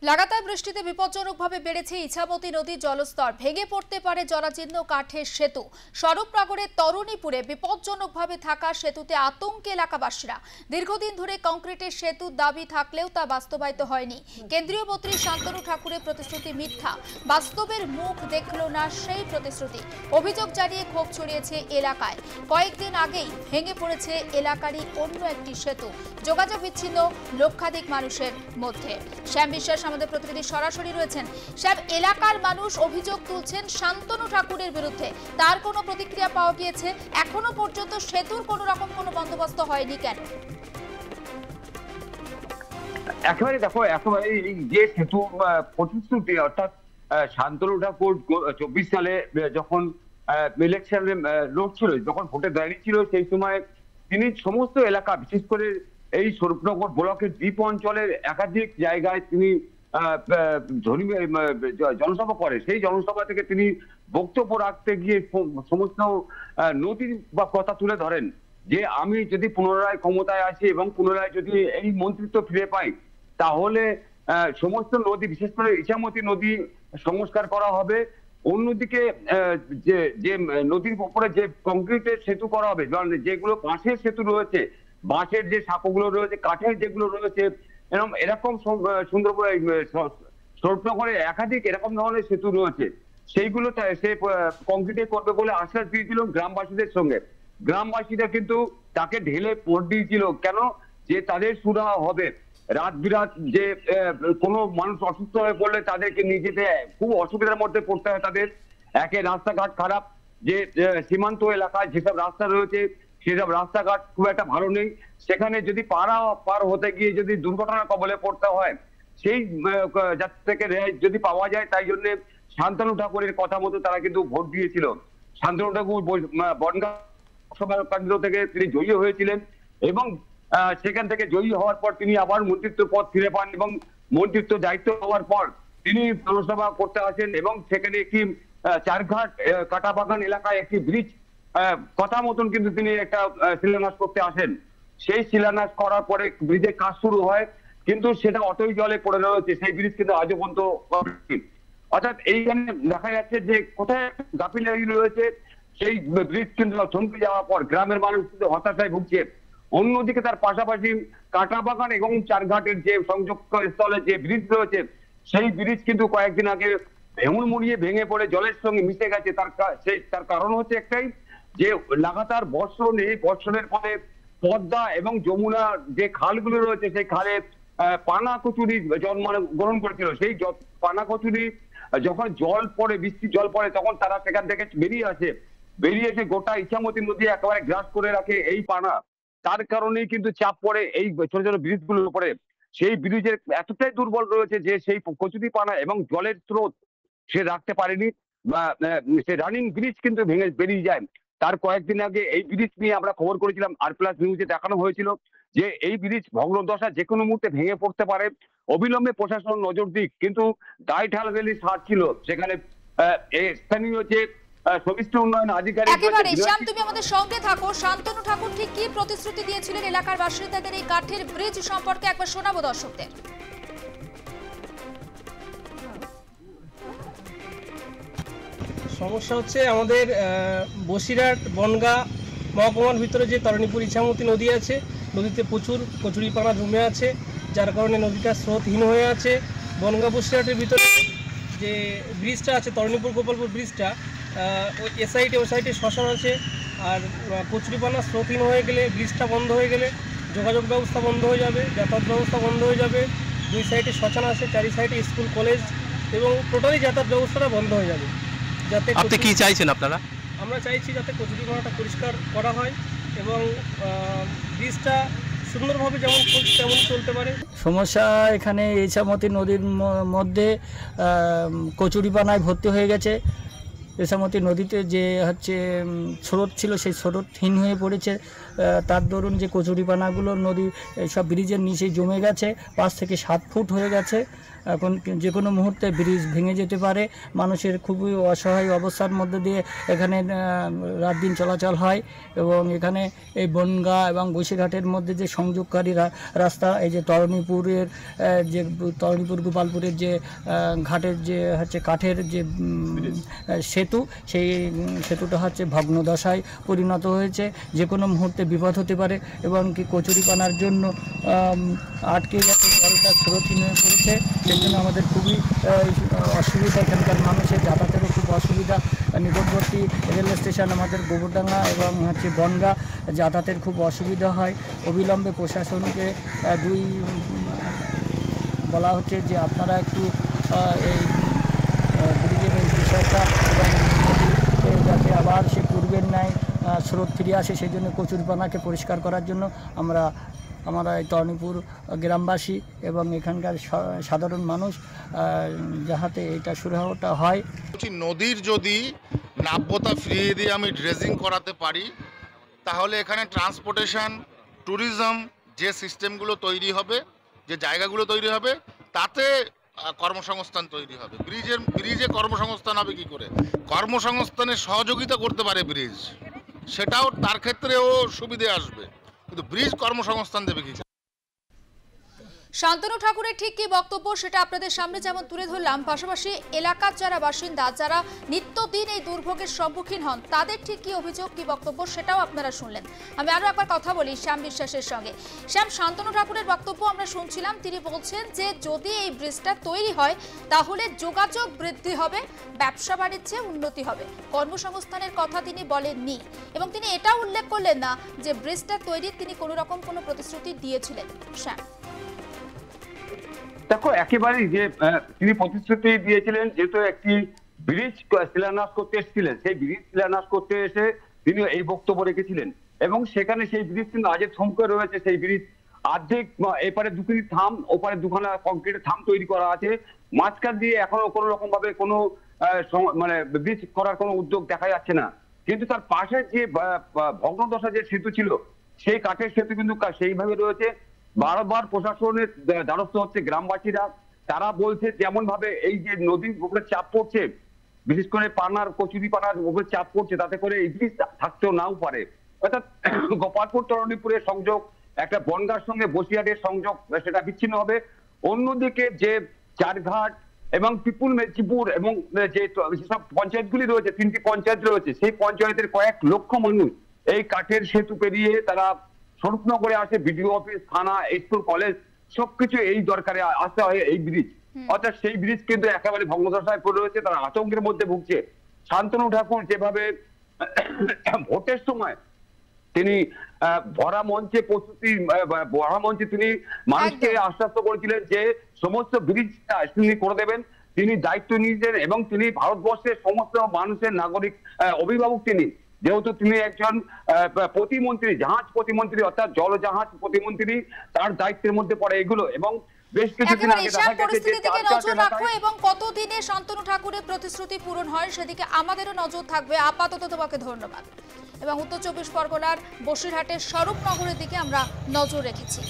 লাগাতার বৃষ্টিতে বিপজ্জনকভাবে বেড়েছে ইছামতি নদীর জলস্তর। ভেঙে পড়তে পারে জরাজীর্ণ কাঠের সেতু। স্বরূপনগরের তরুণীপুরে বিপজ্জনকভাবে থাকা সেতুতে আতঙ্কে এলাকাবাসীরা। দীর্ঘদিন ধরে কংক্রিটের সেতুর দাবি থাকলেও তা বাস্তবায়িত হয়নি। কেন্দ্রীয় মন্ত্রী শান্তনু ঠাকুরের প্রতিশ্রুতি মিথ্যা। বাস্তবের মুখ দেখল না সেই প্রতিশ্রুতি। অভিযোগ জানিয়ে ক্ষোভ ছড়িয়েছে এলাকায়। কয়েকদিন আগেই ভেঙে পড়েছে এলাকারই অন্য একটি সেতু। যোগাযোগ বিচ্ছিন্ন লক্ষাধিক মানুষের মধ্যে। শ্যাম বিশ্বাস আমাদের প্রতিনিধি সরাসরি রয়েছেন। সব এলাকার মানুষ অভিযোগ তুলছেন শান্তনু ঠাকুরের বিরুদ্ধে। তার কোনো প্রতিক্রিয়া পাওয়া গিয়েছে? এখনো পর্যন্ত সেতুর কোনো রকম কোনো বন্দোবস্ত হয়নি কেন? একেবারে দেখো, একেবারে এই যে সেতু প্রতিশ্রুতি, অর্থাৎ শান্তনু ঠাকুর 24 সালে যখন ইলেকশনে লড়ছিল, যখন ভোটে দাঁড়িয়েছিল, সেই সময় তিনি সমস্ত এলাকা, বিশেষ করে এই স্বরূপনগর ব্লকের দ্বীপ অঞ্চলের একাধিক জায়গায় তিনি জনসভা করে। সেই জনসভা থেকে তিনি বক্তব্য রাখতে গিয়ে সমস্ত নদীর বা কথা তুলে ধরেন যে আমি যদি পুনরায় ক্ষমতায় আসি এবং পুনরায় যদি এই মন্ত্রিত্ব ফিরে পাই, তাহলে সমস্ত নদী, বিশেষ করে ইছামতি নদী সংস্কার করা হবে। অন্যদিকে যে নদীর উপরে যে কংক্রিটের সেতু করা হবে, যেগুলো বাঁশের সেতু রয়েছে, বাঁশের যে সাঁকোগুলো রয়েছে, কাঠের যেগুলো রয়েছে, এরকম সুন্দরবন স্বরূপনগরে একাধিক এরকম ধরনের সেতু রয়েছে, সেইগুলো সে কংক্রিটে করবে বলে আশ্বাস দিয়েছিল গ্রামবাসীদের সঙ্গে। গ্রামবাসীরা কিন্তু তাকে ঢেলে ভোট দিয়েছিল। কেন? যে তাদের সুরাহা হবে। রাত বিরাত যে কোনো মানুষ অসুস্থ হয়ে পড়লে তাদেরকে নিয়ে যেতে খুব অসুবিধার মধ্যে পড়তে হয় তাদের। একে রাস্তাঘাট খারাপ, যে সীমান্ত এলাকায় যেসব রাস্তা রয়েছে সেসব রাস্তাঘাট খুব একটা ভালো নেই। সেখানে যদি পার হতে গিয়ে যদি দুর্ঘটনার কবলে পড়তে হয়, সেই যাত্রা থেকে রেহাই যদি পাওয়া যায়, তাই জন্য শান্তনু ঠাকুরের কথা মতো তারা কিন্তু ভোট দিয়েছিল। শান্তনু ঠাকুর বনগাঁ লোকসভা কেন্দ্র থেকে তিনি জয়ী হয়েছিলেন এবং সেখান থেকে জয়ী হওয়ার পর তিনি আবার মন্ত্রিত্ব পদ ফিরে পান এবং মন্ত্রিত্ব দায়িত্ব হওয়ার পর তিনি জনসভা করতে আসেন এবং সেখানে একটি চারঘাট কাটাবাগান এলাকায় একটি ব্রিজ কথা মতন কিন্তু তিনি একটা শিলান্যাস করতে আসেন। সেই শিলান্যাস করার পরে ব্রিজের কাজ শুরু হয়, কিন্তু সেটা অটই জলে পড়ে রয়েছে। সেই ব্রিজ কিন্তু আজও পর্যন্ত, অর্থাৎ এইখানে দেখা যাচ্ছে যে কোথায় গাফিলতি রয়েছে। সেই ব্রিজ কিন্তু থমকে যাওয়ার পর গ্রামের মানুষ কিন্তু হতাশায় ভুগছে। অন্যদিকে তার পাশাপাশি কাটাবাগান এবং চারঘাটের যে সংযোগ স্থলে যে ব্রিজ রয়েছে, সেই ব্রিজ কিন্তু কয়েকদিন আগে মুড়িয়ে ভেঙে পড়ে জলের সঙ্গে মিশে গেছে। তার কারণ হচ্ছে একটাই, যে লাগাতার বর্ষণ, এই বর্ষণের ফলে পদ্মা এবং যমুনা যে খালগুলো রয়েছে, সেই খালে পানা কচুরি জন্ম গ্রহণ করেছিল। সেই পানা কচুরি যখন জল পড়ে, বৃষ্টির জল পড়ে, তখন তারা সেখান থেকে বেরিয়ে এসে গোটা ইছামতি নদী একেবারে গ্রাস করে রাখে এই পানা। তার কারণেই কিন্তু চাপ পড়ে এই ছোট ছোট ব্রিজগুলোর উপরে। সেই ব্রিজের এতটাই দুর্বল রয়েছে যে সেই কচুরি পানা এবং জলের স্রোত সে রাখতে পারেনি, বা সে রানিং ব্রিজ কিন্তু ভেঙে বেরিয়ে যায়। তার কয়েকদিন আগে এই ব্রিজ নিয়ে আমরা খবর করেছিলাম, আর+ নিউজে দেখানো হয়েছিল যে এই ব্রিজ ভগ্নদশা, যে কোনো মুহূর্তে ভেঙে পড়তে পারে, অবিলম্বে প্রশাসন নজর দিক। কিন্তু দায় ঢালাঢালি সার ছিল সেখানে। স্থানীয় যে সমিষ্টি উন্নয়ন আধিকারিক, একেবারে শ্যাম, তুমি আমাদের সঙ্গে থাকো। শান্তনু ঠাকুর ঠিক কি প্রতিশ্রুতি দিয়েছিলেন এলাকার বাসিন্দাদের এই কাঠের ব্রিজ সম্পর্কে একবার শোনাবো দর্শকদের। সমস্যা হচ্ছে আমাদের বসিরহাট বনগাঁ মহকুমার ভিতরে যে তরণীপুর ইছামতি নদী আছে, নদীতে প্রচুর কচুরিপানা জমে আছে, যার কারণে নদীটা স্রোতহীন হয়ে আছে। বনগাঁ বসিরহাটের ভিতরে যে ব্রিজটা আছে, তরণীপুর গোপালপুর ব্রিজটা, এ সাইডে ও সাইডে শ্মশান আছে। আর কচুরিপানা স্রোতহীন হয়ে গেলে, ব্রিজটা বন্ধ হয়ে গেলে যোগাযোগ ব্যবস্থা বন্ধ হয়ে যাবে, যাতায়াত ব্যবস্থা বন্ধ হয়ে যাবে। দুই সাইডে শ্মশান আছে, চারি সাইডে স্কুল কলেজ এবং টোটালি যাতায়াত ব্যবস্থাটা বন্ধ হয়ে যাবে। যাতে আপনি কি চাইছেন? আমরা চাইছি যাতে কচুরিপানাটা পরিষ্কার করা হয় এবং ব্রিজটা সুন্দরভাবে যেমন তেমন চলতে পারে। সমস্যা এখানে ইছামতি নদীর মধ্যে কচুরিপানায় ভর্তি হয়ে গেছে। ইছামতি নদীতে যে হচ্ছে স্রোত ছিল, সেই স্রোতহীন হয়ে পড়েছে। তার দরুন যে কচুরিপানাগুলো নদী সব ব্রিজের নিচে জমে গেছে, 5 থেকে 7 ফুট হয়ে গেছে। এখন যে কোনো মুহূর্তে ব্রিজ ভেঙে যেতে পারে। মানুষের খুবই অসহায় অবস্থার মধ্যে দিয়ে এখানে রাত দিন চলাচল হয় এবং এখানে এই বনগাঁ এবং বসিরহাটের মধ্যে যে সংযোগকারী রাস্তা, এই যে তরণীপুরের যে তরণীপুর গোপালপুরের যে ঘাটের যে হচ্ছে কাঠের যে সেতু, সেই সেতুটা হচ্ছে ভগ্নদশায় পরিণত হয়েছে। যে কোনো মুহূর্তে বিপদ হতে পারে এবং কি কচুরিপানার জন্য আটকে গেছে, জলটা স্রোতহীন হয়ে পড়েছে। সেই জন্য আমাদের খুবই অসুবিধা, এখানকার মানুষের যাতায়াতেরও খুব অসুবিধা। নিকটবর্তী রেল স্টেশন আমাদের গোবরডাঙ্গা এবং হচ্ছে বনগাঁ, যাতায়াতের খুব অসুবিধা হয়। অবিলম্বে প্রশাসনকে বলা হচ্ছে যে আপনারা একটু এই ব্রিজের এই বিষয়টা এবং যাতে আবার সে পূর্বের ন্যায় স্রোত ফিরে আসে, সেই জন্য কচুরিপানাকে পরিষ্কার করার জন্য আমরা এই তরণীপুর গ্রামবাসী এবং এখানকার সাধারণ মানুষ যাহাতে এটা সুরাহাটা হয়। নদীর যদি নাব্যতা ফিরিয়ে দিয়ে আমি ড্রেজিং করাতে পারি, তাহলে এখানে ট্রান্সপোর্টেশন, ট্যুরিজম যে সিস্টেমগুলো তৈরি হবে, যে জায়গাগুলো তৈরি হবে, তাতে কর্মসংস্থান তৈরি হবে। ব্রিজে কর্মসংস্থান হবে কি করে? কর্মসংস্থানের সহযোগিতা করতে পারে ব্রিজ, সেটাও তার ক্ষেত্রেও সুবিধে আসবে, কিন্তু ব্রিজ কর্মসংস্থান দেবে কি? শান্তনু ঠাকুরের ঠিক কি বক্তব্য সেটা আপনাদের সামনে যেমন তুলে ধরলাম, পাশাপাশি এলাকার যারা বাসিন্দা, যারা নিত্যদিন এই দুর্ভোগের সম্মুখীন হন, তাদের ঠিক কি অভিযোগ, কি বক্তব্য সেটাও আপনারা শুনলেন। আমি আরো একবার কথা বলি শ্যাম বিশ্বাসের সঙ্গে। শ্যাম, শান্তনু ঠাকুরের বক্তব্য আমরা শুনছিলাম। তিনি বলছেন যে যদি এই ব্রিজটা তৈরি হয় তাহলে যোগাযোগ বৃদ্ধি হবে, ব্যবসা বাণিজ্যে উন্নতি হবে, কর্মসংস্থানের কথা তিনি বলেননি এবং তিনি এটাও উল্লেখ করলেন না যে ব্রিজটা তৈরির তিনি কোনো রকম কোনো প্রতিশ্রুতি দিয়েছিলেন। শ্যাম, দেখো, একেবারেই যে তিনি প্রতিশ্রুতি দিয়েছিলেন, যেহেতু একটি ব্রিজ শিলান্যাস করতে এসেছিলেন, সেই ব্রিজ শিলান্যাস করতে এসে তিনি এই বক্তব্য রেখেছিলেন এবং সেখানে সেই ব্রিজ কিন্তু আজের থমকে রয়েছে। সেই ব্রিজ অর্ধেক, এপারে দুখানি থাম, ওপারে দুখানা কংক্রিটের থাম তৈরি করা আছে, মাঝখান দিয়ে এখনো কোনো রকম ভাবে কোনো মানে ব্রিজ করার কোনো উদ্যোগ দেখা যাচ্ছে না। কিন্তু তার পাশে যে ভগ্নদশা যে সেতু ছিল, সেই কাঠের সেতু কিন্তু সেইভাবে রয়েছে। বারবার প্রশাসনের দ্বারস্থ হচ্ছে গ্রামবাসীরা। তারা বলছে যেমন ভাবে এই যে নদীর উপরে চাপ পড়ছে, বিশেষ করে কচুরিপানার উপরে চাপ পড়ছে, তাতে করে এই ব্রিজ থাকতেও নাও পারে। অর্থাৎ গোপালপুর তরণীপুরের সংযোগ, একটা বনগাঁর সঙ্গে বসিরহাটের সংযোগ, সেটা বিচ্ছিন্ন হবে। অন্যদিকে যে চারঘাট এবং পিপুল মেদিনীপুর এবং যেসব পঞ্চায়েতগুলি রয়েছে, 3টি পঞ্চায়েত রয়েছে, সেই পঞ্চায়েতের কয়েক লক্ষ মানুষ এই কাঠের সেতু পেরিয়ে তারা স্বরূপনগরে আসে। বিডিও অফিস, থানা, স্কুল, কলেজ সবকিছু এই দরকারে আসতে হয় এই ব্রিজ। অর্থাৎ সেই ব্রিজ কিন্তু একেবারে ভগ্নদশায় পড়ে রয়েছে, তারা আতঙ্কের মধ্যে ভুগছে। শান্তনু ঠাকুর যেভাবে ভোটের সময় তিনি ভরা মঞ্চে তিনি মানুষকে আশ্বস্ত করেছিলেন যে সমস্ত ব্রিজ তিনি করে দেবেন, তিনি দায়িত্ব নিয়েছেন এবং তিনি ভারতবর্ষের সমস্ত মানুষের নাগরিক অভিভাবক। তিনি যেহেতু তিনি একজন প্রতিমন্ত্রী, জাহাজ প্রতিমন্ত্রী, অর্থাৎ জলজাহাজ প্রতিমন্ত্রী, তার দায়িত্বের মধ্যে পড়ে এগুলো। এবং বেশ কিছুদিন আগে দেখা গেছে যে নজর রাখো এবং কতদিনে শান্তনু ঠাকুরের প্রতিশ্রুতি পূরণ হয় সেদিকে আমাদেরও নজর থাকবে। আপাতত তোমাকে ধন্যবাদ। এবং উত্তর 24 পরগনার বসিরহাটের স্বরূপনগরের দিকে আমরা নজর রেখেছি।